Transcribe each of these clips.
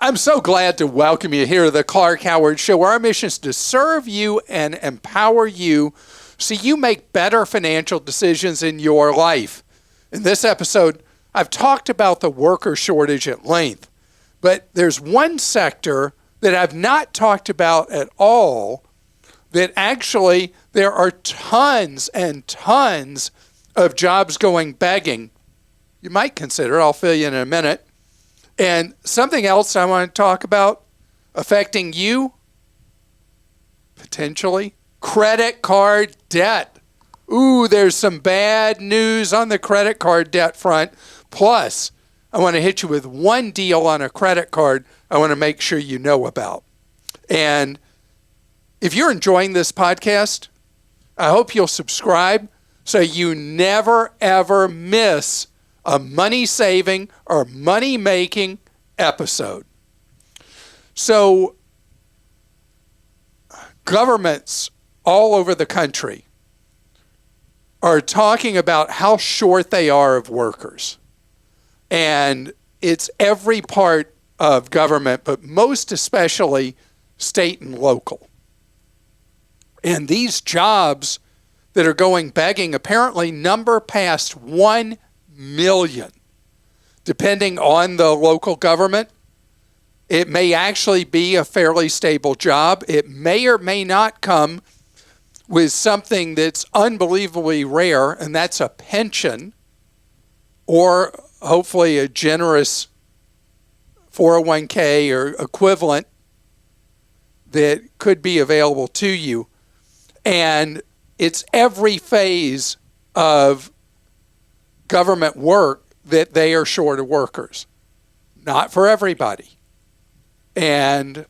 I'm so glad to welcome you here to the Clark Howard Show, where our mission is to serve you and empower you so you make better financial decisions in your life. In this episode, I've talked about the worker shortage at length, but there's one sector that I've not talked about at all that actually there are tons and tons of jobs going begging. You might consider, I'll fill you in a minute. And something else I want to talk about affecting you, potentially, credit card debt. Ooh, there's some bad news on the credit card debt front. Plus, I want to hit you with one deal on a credit card I want to make sure you know about. And if you're enjoying this podcast, I hope you'll subscribe so you never, ever miss a money-saving or money-making episode. So, governments all over the country are talking about how short they are of workers. And it's every part of government, but most especially state and local. And these jobs that are going begging apparently number past 1 million. Depending on the local government, it may actually be a fairly stable job. It may or may not come with something that's unbelievably rare, and that's a pension or hopefully a generous 401k or equivalent that could be available to you. And it's every phase of government work that they are short of workers. Not for everybody. And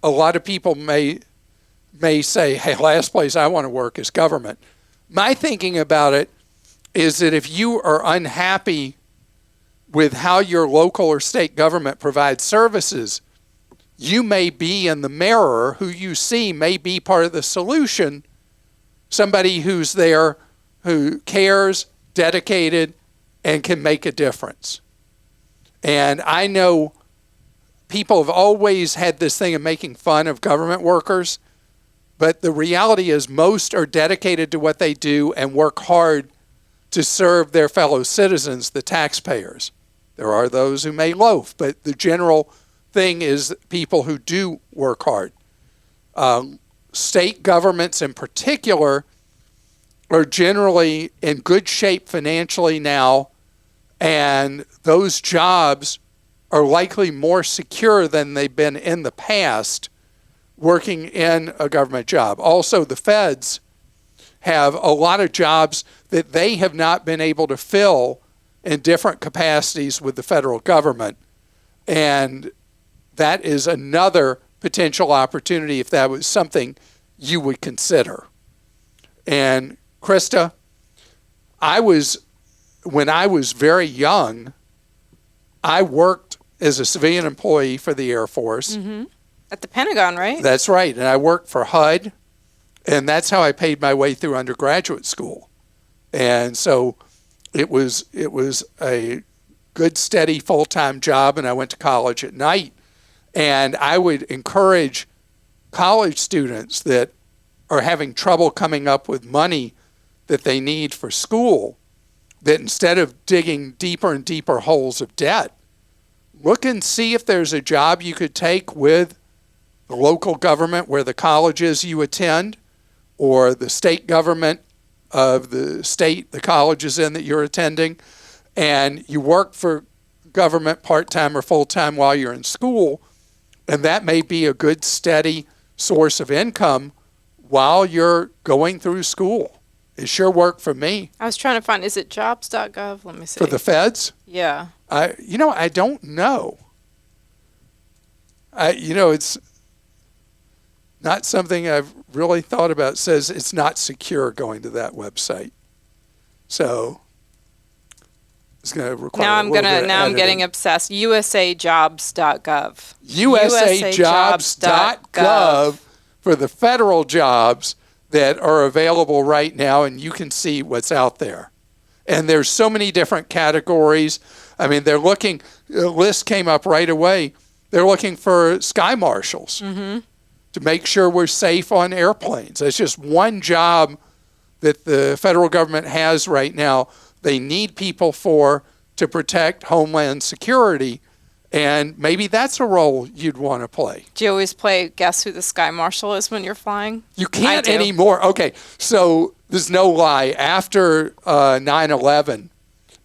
a lot of people may say, hey, last place I want to work is government. My thinking about it is that if you are unhappy with how your local or state government provides services, you may be in the mirror. Who you see may be part of the solution. Somebody who's there, who cares, dedicated, and can make a difference. And I know people have always had this thing of making fun of government workers, but the reality is most are dedicated to what they do and work hard to serve their fellow citizens, the taxpayers. There are those who may loaf, but the general thing is people who do work hard. State governments in particular are generally in good shape financially now, and those jobs are likely more secure than they've been in the past working in a government job. Also, the feds have a lot of jobs that they have not been able to fill in different capacities with the federal government, and that is another potential opportunity if that was something you would consider. And Christa, when I was very young, I worked as a civilian employee for the Air Force. Mm-hmm. At the Pentagon, right? That's right. And I worked for HUD, and that's how I paid my way through undergraduate school. And so it was a good, steady, full-time job, and I went to college at night. And I would encourage college students that are having trouble coming up with money that they need for school, that instead of digging deeper and deeper holes of debt, look and see if there's a job you could take with the local government where the college is you attend, or the state government of the state the college is in that you're attending, and you work for government part-time or full-time while you're in school, and that may be a good, steady source of income while you're going through school. It sure worked for me. I was trying to find, is it jobs.gov? Let me see. For the feds? Yeah. I don't know. It's not something I've really thought about. It says it's not secure going to that website. So it's going to require Now I'm getting obsessed. usajobs.gov. usajobs.gov for the federal jobs that are available right now, and you can see what's out there. And there's so many different categories. I mean, they're looking, a list came up right away They're looking for sky marshals to make sure we're safe on airplanes. It's just one job that the federal government has right now. They need people for to protect Homeland Security, and maybe that's a role you'd want to play. Do you always play guess who the sky marshal is when you're flying? You can't anymore. Okay, so there's no lie. After 9/11,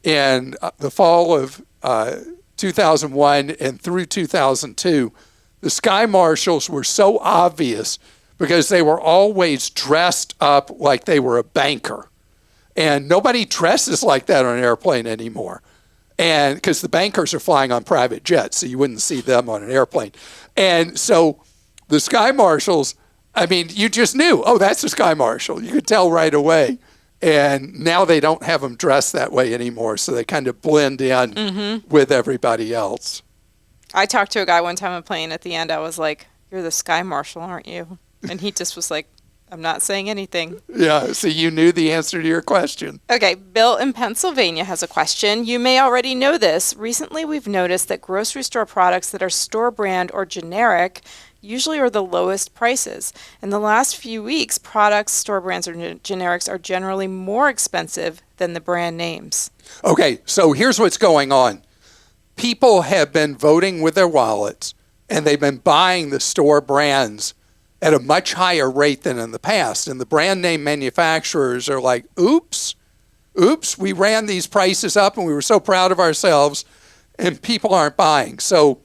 in the fall of 2001 and through 2002, the sky marshals were so obvious because they were always dressed up like they were a banker. And nobody dresses like that on an airplane anymore. And because the bankers are flying on private jets, so you wouldn't see them on an airplane. And so the sky marshals, I mean, you just knew, oh, that's the sky marshal. You could tell right away. And now they don't have them dressed that way anymore, so they kind of blend in with everybody else. I talked to a guy one time on a plane. At the end, I was like, "You're the sky marshal, aren't you?" And he just was like, "I'm not saying anything." Yeah, so you knew the answer to your question. Okay, Bill in Pennsylvania has a question. You may already know this. Recently, we've noticed that grocery store products that are store brand or generic usually are the lowest prices. In the last few weeks, products, store brands, or generics are generally more expensive than the brand names. Okay, so here's what's going on. People have been voting with their wallets, and they've been buying the store brands at a much higher rate than in the past. And the brand name manufacturers are like, oops, we ran these prices up and we were so proud of ourselves, and people aren't buying. So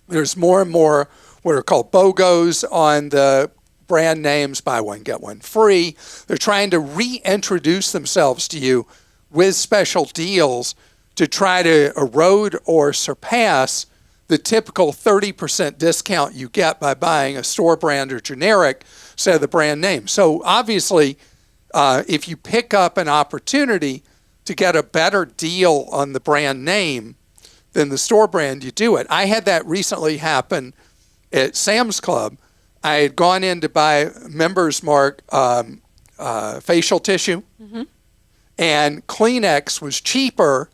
there's more and more what are called BOGOs on the brand names, buy one, get one free. They're trying to reintroduce themselves to you with special deals to try to erode or surpass the typical 30% discount you get by buying a store brand or generic instead of the brand name. So obviously, if you pick up an opportunity to get a better deal on the brand name than the store brand, you do it. I had that recently happen at Sam's Club. I had gone in to buy Members Mark facial tissue, and Kleenex was cheaper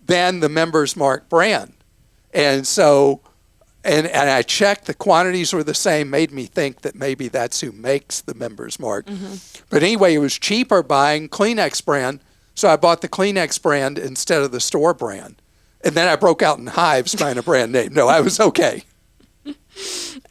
than the Members Mark brand. And so, and I checked, the quantities were the same, made me think that maybe that's who makes the Members Mark. But anyway, it was cheaper buying Kleenex brand, so I bought the Kleenex brand instead of the store brand. And then I broke out in hives buying a brand name. No, I was okay.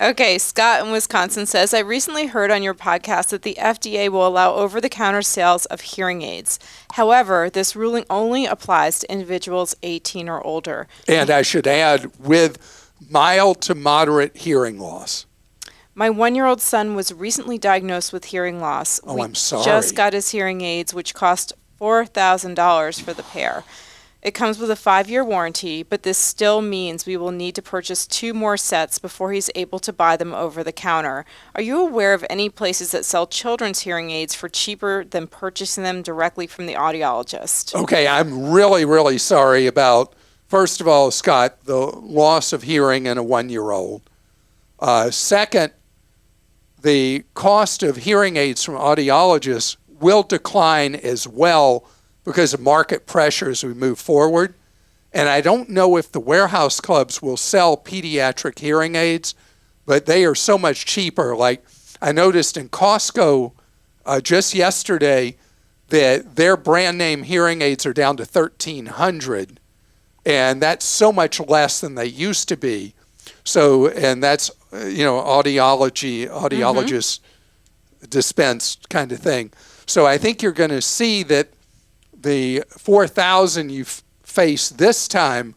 Okay, Scott in Wisconsin says, I recently heard on your podcast that the FDA will allow over-the-counter sales of hearing aids. However, this ruling only applies to individuals 18 or older. And I should add, with mild to moderate hearing loss. My 1-year-old son was recently diagnosed with hearing loss. Oh, I'm sorry. Just got his hearing aids, which cost $4,000 for the pair. It comes with a 5-year warranty, but this still means we will need to purchase 2 more sets before he's able to buy them over the counter. Are you aware of any places that sell children's hearing aids for cheaper than purchasing them directly from the audiologist? Okay, I'm really, really sorry about, first of all, Scott, the loss of hearing in a 1-year-old. Second, the cost of hearing aids from audiologists will decline as well because of market pressure as we move forward. And I don't know if the warehouse clubs will sell pediatric hearing aids, but they are so much cheaper. Like I noticed in Costco just yesterday that their brand name hearing aids are down to $1,300, and that's so much less than they used to be. So, and that's, audiologist dispensed kind of thing. So I think you're going to see that the 4,000 you face this time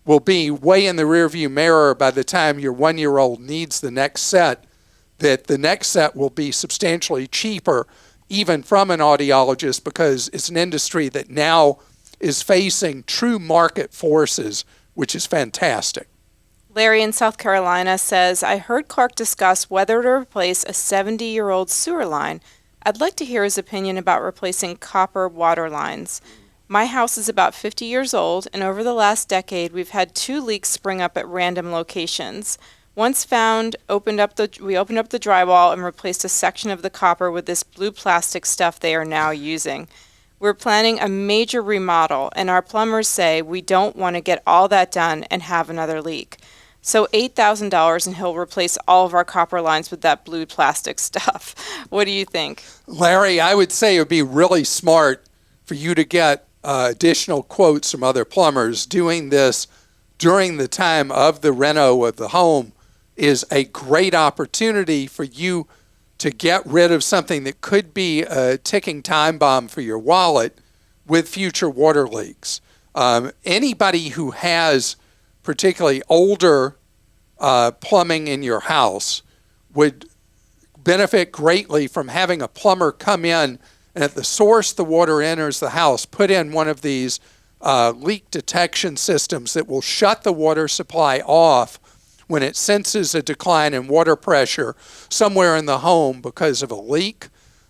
will be way in the rearview mirror by the time your 1-year-old needs the next set, that the next set will be substantially cheaper even from an audiologist because it's an industry that now is facing true market forces, which is fantastic. Larry in South Carolina says, I heard Clark discuss whether to replace a 70-year-old sewer line. I'd like to hear his opinion about replacing copper water lines. My house is about 50 years old, and over the last decade, we've had 2 leaks spring up at random locations. Once found, we opened up the drywall and replaced a section of the copper with this blue plastic stuff they are now using. We're planning a major remodel, and our plumbers say we don't want to get all that done and have another leak. So $8,000 and he'll replace all of our copper lines with that blue plastic stuff. What do you think? Larry, I would say it would be really smart for you to get additional quotes from other plumbers. Doing this during the time of the reno of the home is a great opportunity for you to get rid of something that could be a ticking time bomb for your wallet with future water leaks. Anybody who has particularly older plumbing in your house would benefit greatly from having a plumber come in and at the source the water enters the house, put in one of these leak detection systems that will shut the water supply off when it senses a decline in water pressure somewhere in the home because of a leak.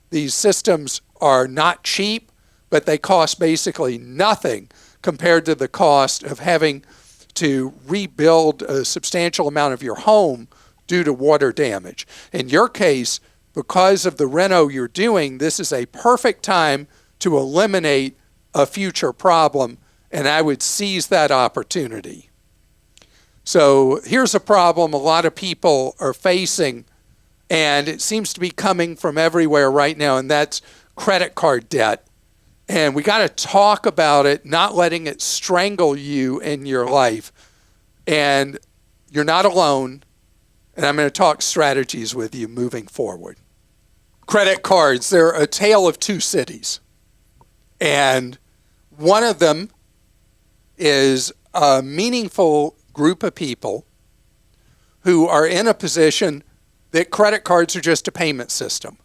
These systems are not cheap, but they cost basically nothing compared to the cost of having to rebuild a substantial amount of your home due to water damage. In your case, because of the reno you're doing, this is a perfect time to eliminate a future problem, and I would seize that opportunity. So here's a problem a lot of people are facing, and it seems to be coming from everywhere right now, and that's credit card debt. And we got to talk about it, not letting it strangle you in your life. And you're not alone, and I'm going to talk strategies with you moving forward. Credit cards, they're a tale of two cities. And one of them is a meaningful group of people who are in a position that credit cards are just a payment system.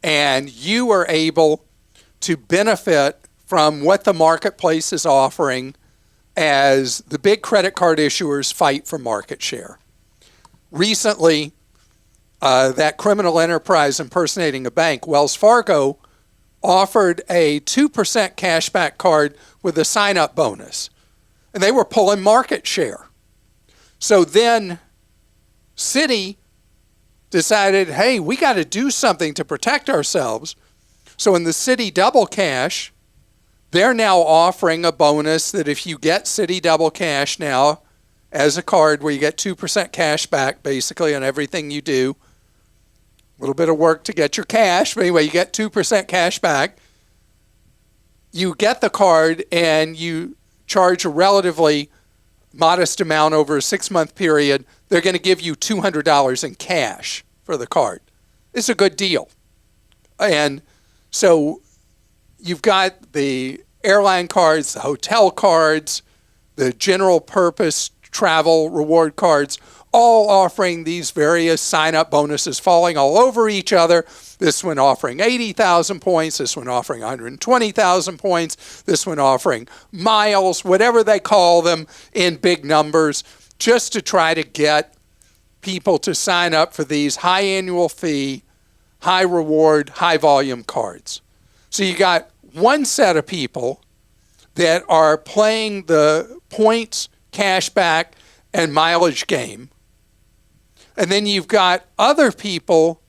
And you are able to benefit from what the marketplace is offering as the big credit card issuers fight for market share. Recently, that criminal enterprise impersonating a bank, Wells Fargo, offered a 2% cashback card with a sign-up bonus. And they were pulling market share. So then Citi decided, hey, we got to do something to protect ourselves. So in the Citi Double Cash, they're now offering a bonus that if you get Citi Double Cash now as a card where you get 2% cash back basically on everything you do, a little bit of work to get your cash, but anyway, you get 2% cash back. You get the card and you charge a relatively modest amount over a 6-month period. They're going to give you $200 in cash for the card. It's a good deal. And so you've got the airline cards, the hotel cards, the general purpose travel reward cards, all offering these various sign-up bonuses falling all over each other. This one offering 80,000 points, this one offering 120,000 points, this one offering miles, whatever they call them in big numbers, just to try to get people to sign up for these high annual fee, high reward, high volume cards. So you got one set of people that are playing the points, cashback, and mileage game. And then you've got other people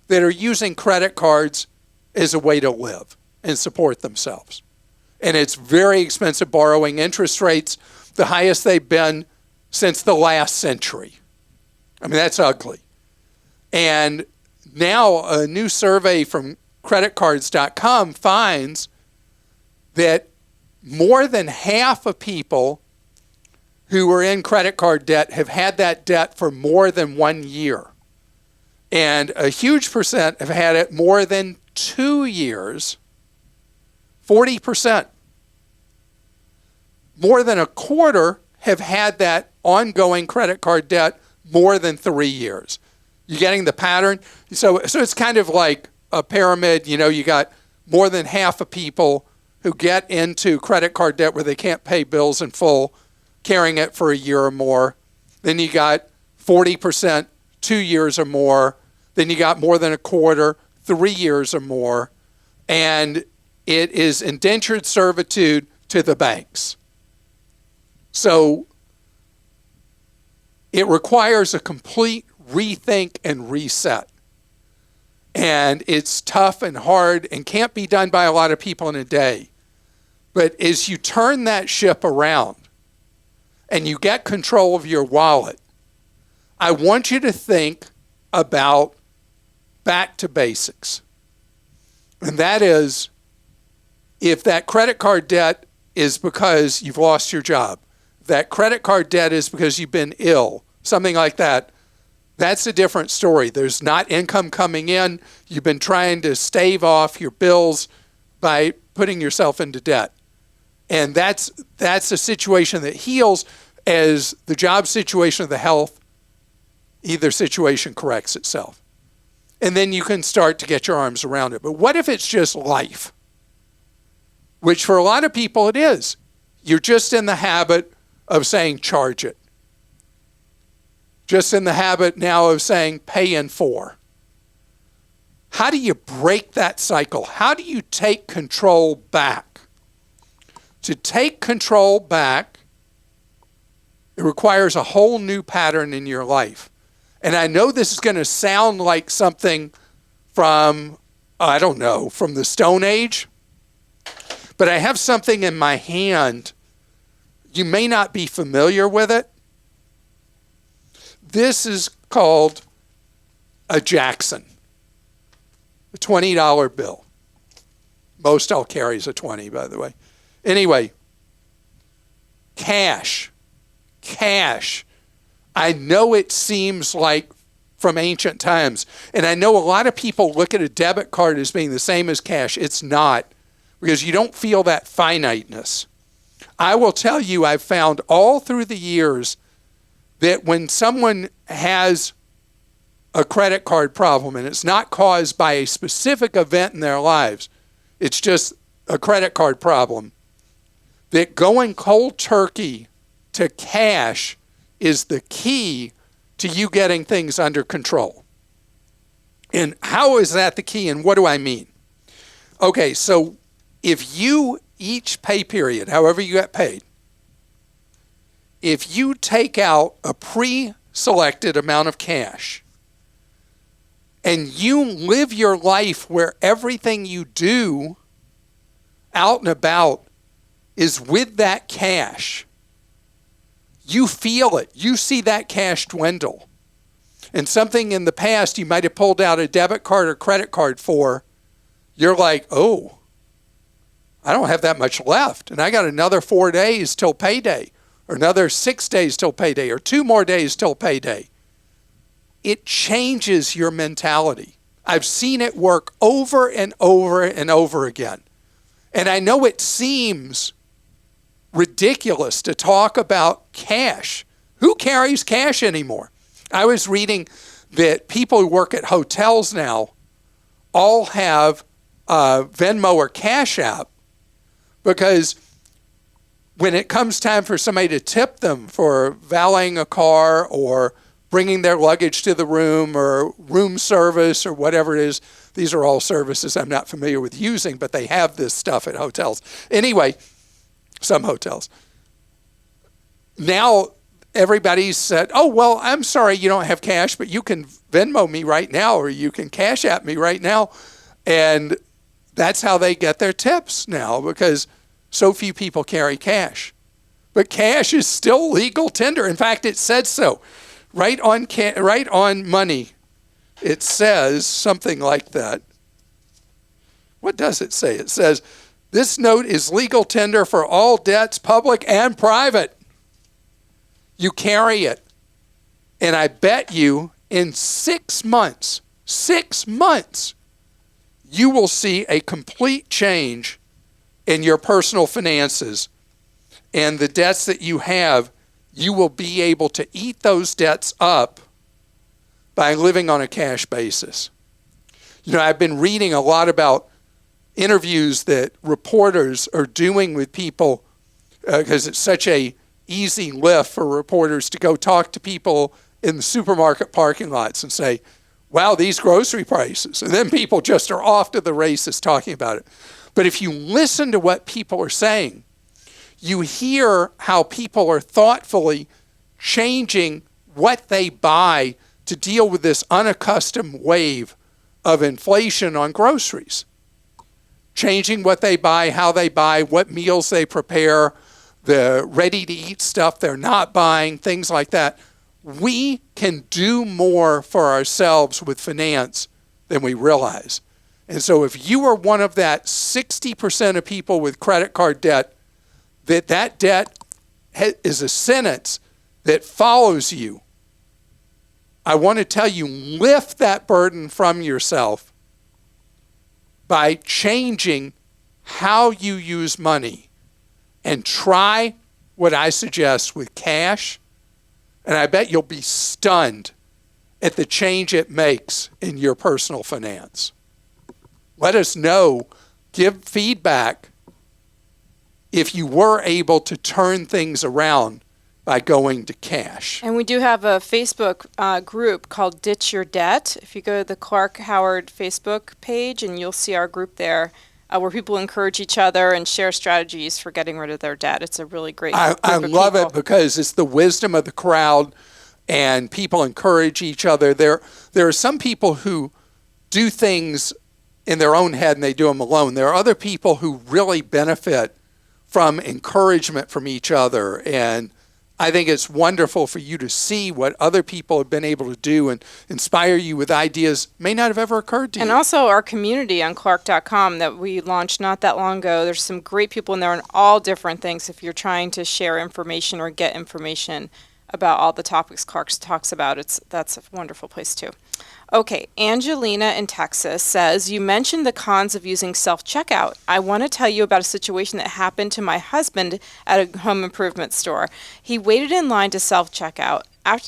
that are using credit cards as a way to live and support themselves. And it's very expensive borrowing. Interest rates, the highest they've been since the last century. I mean, that's ugly. And now a new survey from creditcards.com finds that more than half of people who are in credit card debt have had that debt for more than 1 year. And a huge percent have had it more than 2 years, 40%. More than a quarter have had that ongoing credit card debt more than 3 years. You getting the pattern? So it's kind of like a pyramid. You know, you got more than half of people who get into credit card debt where they can't pay bills in full, carrying it for a year or more. Then you got 40%, 2 years or more. Then you got more than a quarter, 3 years or more. And it is indentured servitude to the banks. So it requires a complete rethink and reset. And it's tough and hard and can't be done by a lot of people in a day. But as you turn that ship around and you get control of your wallet I want you to think about back to basics. And that is, if that credit card debt is because you've lost your job, that credit card debt is because you've been ill, something like that, that's a different story. There's not income coming in. You've been trying to stave off your bills by putting yourself into debt. And that's a situation that heals as the job situation or the health, either situation corrects itself. And then you can start to get your arms around it. But what if it's just life? Which for a lot of people it is. You're just in the habit of saying charge it. Just in the habit now of saying pay in full. How do you break that cycle? How do you take control back? To take control back, it requires a whole new pattern in your life. And I know this is going to sound like something from, I don't know, from the Stone Age, but I have something in my hand. You may not be familiar with it. This is called a Jackson, a $20 bill. Most I'll carry is a 20, by the way. Anyway, cash. I know it seems like from ancient times, and I know a lot of people look at a debit card as being the same as cash. It's not, because you don't feel that finiteness. I will tell you, I've found all through the years that when someone has a credit card problem and it's not caused by a specific event in their lives, it's just a credit card problem, that going cold turkey to cash is the key to you getting things under control. And how is that the key, and what do I mean? Okay, so if you, each pay period, however you get paid, if you take out a pre-selected amount of cash and you live your life where everything you do out and about is with that cash, you feel it. You see that cash dwindle. And something in the past you might have pulled out a debit card or credit card for, you're like, oh, I don't have that much left. And I got another 4 days till payday, or another 6 days till payday, or 2 more days till payday. It changes your mentality. I've seen it work over and over and over again. And I know it seems ridiculous to talk about cash. Who carries cash anymore? I was reading that people who work at hotels now all have Venmo or Cash App, because when it comes time for somebody to tip them for valeting a car or bringing their luggage to the room or room service or whatever it is, these are all services I'm not familiar with using, but they have this stuff at hotels. Anyway, some hotels. Now everybody's said, oh, well, I'm sorry you don't have cash, but you can Venmo me right now, or you can Cash App me right now. And that's how they get their tips now, because so few people carry cash. But cash is still legal tender. In fact, it said so. Right on money, it says something like that. What does it say? It says, this note is legal tender for all debts, public and private. You carry it. And I bet you in 6 months, you will see a complete change in your personal finances. And the debts that you have, you will be able to eat those debts up by living on a cash basis. You know, I've been reading a lot about interviews that reporters are doing with people, because it's such a easy lift for reporters to go talk to people in the supermarket parking lots and say, wow, these grocery prices. And then people just are off to the races talking about it. But if you listen to what people are saying, you hear how people are thoughtfully changing what they buy to deal with this unaccustomed wave of inflation on groceries. Changing what they buy, how they buy, what meals they prepare, the ready-to-eat stuff they're not buying, things like that. we can do more for ourselves with finance than we realize. And so if you are one of that 60% of people with credit card debt, that debt is a sentence that follows you, I want to tell you, lift that burden from yourself by changing how you use money, and try what I suggest with cash, and I bet you'll be stunned at the change it makes in your personal finance. Let us know, give feedback if you were able to turn things around by going to cash. And we do have a Facebook group called Ditch Your Debt. If you go to the Clark Howard Facebook page, and you'll see our group there, where people encourage each other and share strategies for getting rid of their debt. It's a really great group I of love people. it because it's the wisdom of the crowd, and people encourage each other. There are some people who do things in their own head and they do them alone. There are other people who really benefit from encouragement from each other, and I think it's wonderful for you to see what other people have been able to do and inspire you with ideas may not have ever occurred to you. And also our community on Clark.com that we launched not that long ago. There's some great people in there on all different things if you're trying to share information or get information about all the topics Clark talks about. That's a wonderful place too. Okay, Angelina in Texas says, you mentioned the cons of using self-checkout. I want to tell you about a situation that happened to my husband at a home improvement store. He waited in line to self-checkout.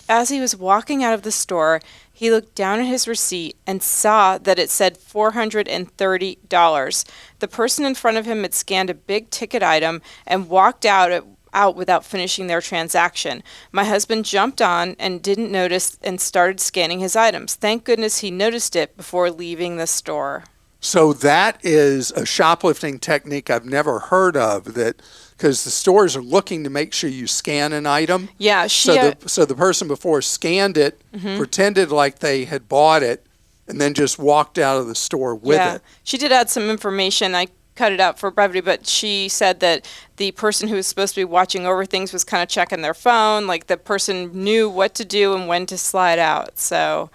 As he was walking out of the store, he looked down at his receipt and saw that it said $430. The person in front of him had scanned a big ticket item and walked out without finishing their transaction. My husband jumped on and didn't notice and started scanning his items. Thank goodness he noticed it before leaving the store. So that is a shoplifting technique I've never heard of, that because the stores are looking to make sure you scan an item. Yeah, so the person before scanned it, pretended like they had bought it, and then just walked out of the store with it. She did add some information. I cut it out for brevity, but she said that the person who was supposed to be watching over things was kind of checking their phone, like the person knew what to do and when to slide out. So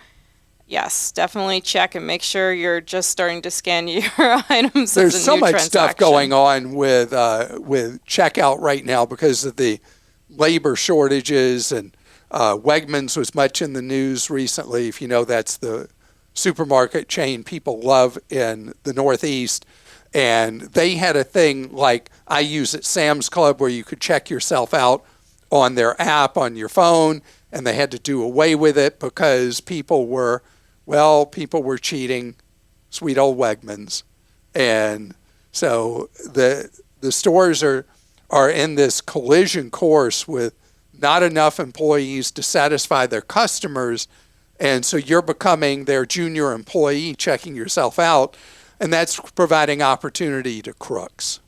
yes, definitely check and make sure you're just starting to scan your items. There's so much stuff going on with checkout right now because of the labor shortages, and Wegmans was much in the news recently. If you know, that's the supermarket chain people love in the Northeast. And they had a thing like I use at Sam's Club where you could check yourself out on their app on your phone, and they had to do away with it because people were cheating, sweet old Wegmans. And so the stores are in this collision course with not enough employees to satisfy their customers, and so you're becoming their junior employee checking yourself out. And that's providing opportunity to crooks.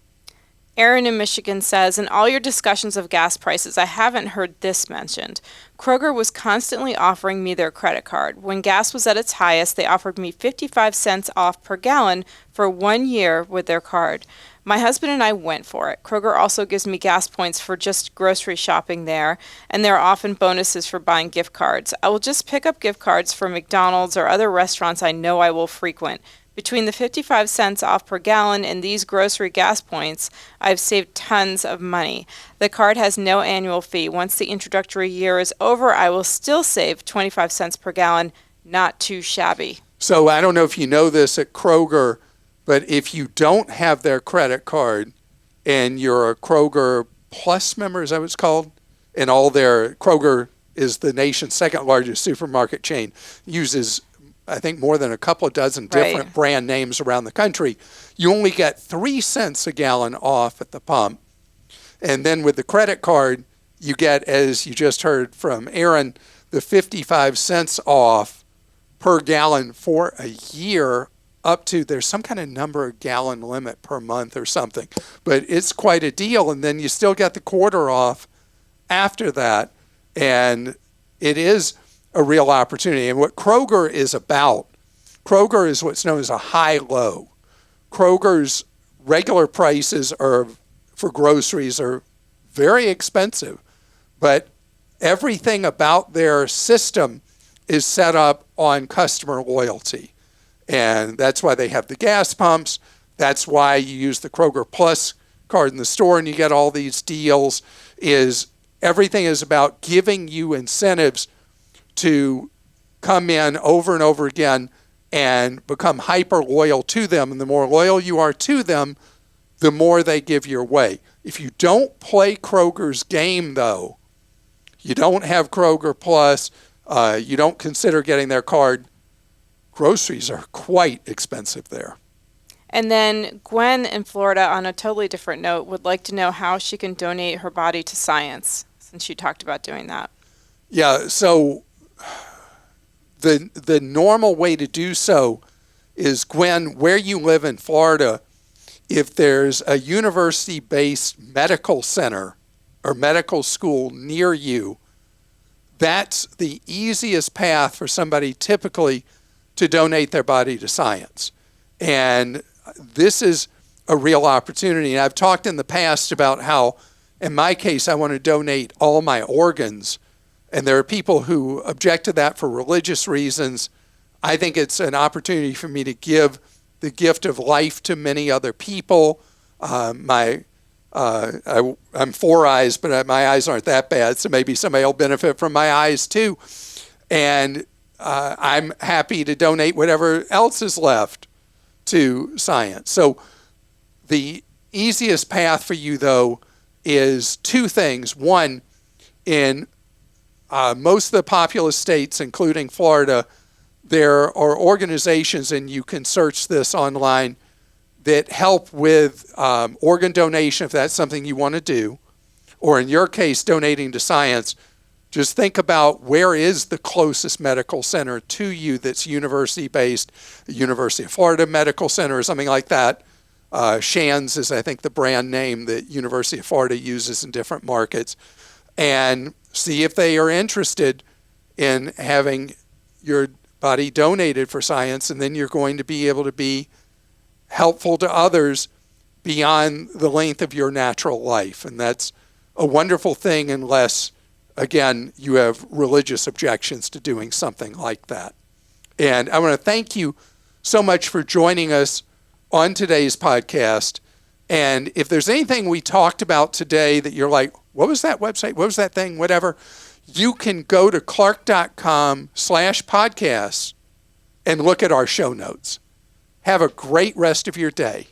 Aaron in Michigan says, in all your discussions of gas prices, I haven't heard this mentioned. Kroger was constantly offering me their credit card. When gas was at its highest, they offered me 55 cents off per gallon for 1 year with their card. My husband and I went for it. Kroger also gives me gas points for just grocery shopping there, and there are often bonuses for buying gift cards. I will just pick up gift cards for McDonald's or other restaurants I know I will frequent. Between the 55 cents off per gallon and these grocery gas points, I've saved tons of money. The card has no annual fee. Once the introductory year is over, I will still save 25 cents per gallon. Not too shabby. So I don't know if you know this at Kroger, but if you don't have their credit card and you're a Kroger Plus member, is that what it's called? And Kroger is the nation's second largest supermarket chain, uses I think more than a couple of dozen different brand names around the country. You only get 3 cents a gallon off at the pump. And then with the credit card, you get, as you just heard from Aaron, the 55 cents off per gallon for a year, up to, there's some kind of number of gallon limit per month or something. But it's quite a deal. And then you still get the quarter off after that. And it is a real opportunity. And what Kroger is about, Kroger is what's known as a high-low. Kroger's regular prices for groceries are very expensive, but everything about their system is set up on customer loyalty. And that's why they have the gas pumps. That's why you use the Kroger Plus card in the store and you get all these deals. Is everything is about giving you incentives to come in over and over again and become hyper loyal to them. And the more loyal you are to them, the more they give your way. If you don't play Kroger's game, though, you don't have Kroger Plus, you don't consider getting their card, groceries are quite expensive there. And then Gwen in Florida, on a totally different note, would like to know how she can donate her body to science, since you talked about doing that. Yeah, so the normal way to do so is, Gwen, where you live in Florida, if there's a university-based medical center or medical school near you, that's the easiest path for somebody typically to donate their body to science. And this is a real opportunity. And I've talked in the past about how, in my case, I want to donate all my organs. And there are people who object to that for religious reasons. I think it's an opportunity for me to give the gift of life to many other people. I'm 4 eyes, but my eyes aren't that bad, so maybe somebody will benefit from my eyes too. And I'm happy to donate whatever else is left to science. So the easiest path for you, though, is two things. One, in most of the populous states, including Florida, there are organizations, and you can search this online, that help with organ donation, if that's something you want to do, or in your case, donating to science. Just think about where is the closest medical center to you that's university-based, the University of Florida Medical Center or something like that. Shands is, I think, the brand name that University of Florida uses in different markets. And see if they are interested in having your body donated for science, and then you're going to be able to be helpful to others beyond the length of your natural life. And that's a wonderful thing, unless, again, you have religious objections to doing something like that. And I want to thank you so much for joining us on today's podcast. And if there's anything we talked about today that you're like, what was that website? What was that thing? Whatever. You can go to clark.com/podcasts and look at our show notes. Have a great rest of your day.